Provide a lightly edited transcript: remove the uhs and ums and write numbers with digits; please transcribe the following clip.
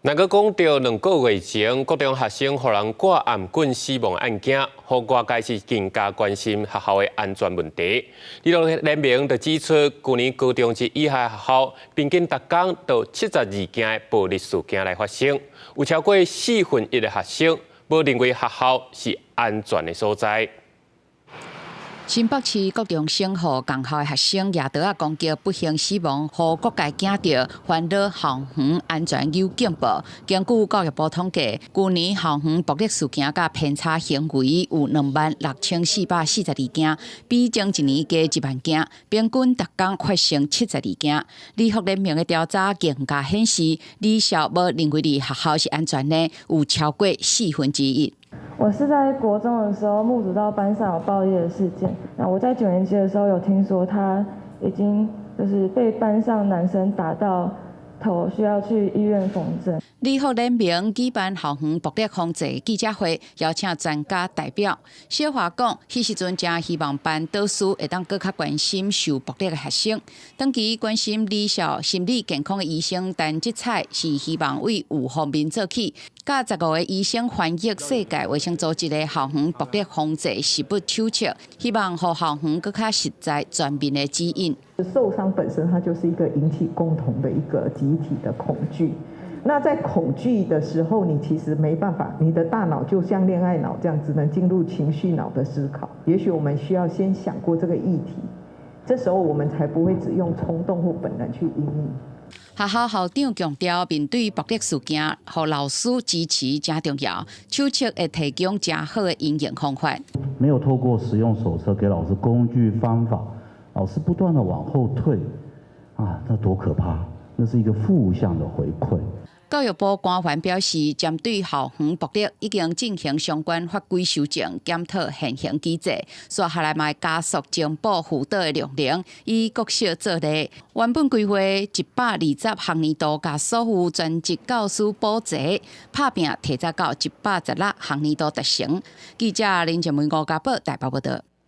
若个讲到2个月前，高中学生互人挂颔棍死亡案件，互外界是更加关心学校的安全问题。理论联盟就指出，去年高中及以下学校平均每天都72件的暴力事件来发生，有超过1/4的学生无认为学校是安全的所在。新北市高中生和共校的学生夜刀攻击不幸死亡，互各界惊到烦恼校园安全有进步。根据教育部统计，去年校园暴力事件甲偏差行为有26442件，比前一年加1万件，平均每天发生72件。理学联盟的调查更加显示，李校无认为伫学校是安全的，有超过1/4。我是在国中的时候目睹到班上有暴力的事件。那我在9年级的时候有听说他已经就是被班上男生打到头，需要去医院缝针。理学联盟举办校园暴力防治记者会，邀请专家代表。小华讲，迄时阵正希望班导师会当更较关心受暴力的学生，长期关心理校心理健康的医生，但即采是希望为有方面做起。甲15个医生翻译世界卫生组织的校园暴力防治实不手册，希望互校园更较实在全面的指引。受伤本身它就是一个引起共同的一个集体的恐惧。那在恐惧的时候，你其实没办法，你的大脑就像恋爱脑这样，只能进入情绪脑的思考。也许我们需要先想过这个议题，这时候我们才不会只用冲动或本能去因应。学校校长强调，面对暴力事件，互老师支持真重要。手册会提供较好的应用方法。没有透过使用手册给老师工具方法，老师不断的往后退，那多可怕！那是一个负向的回馈。教育部官员表示，针对校园暴力已经进行相关法规修正，检讨现行机制，接下来嘛加速情报辅导的量能，以国小做例。原本规划120学年度，甲所有专职教师补齐，拍拼提早到116学年度达成。记者林建文、吴家宝台北报道。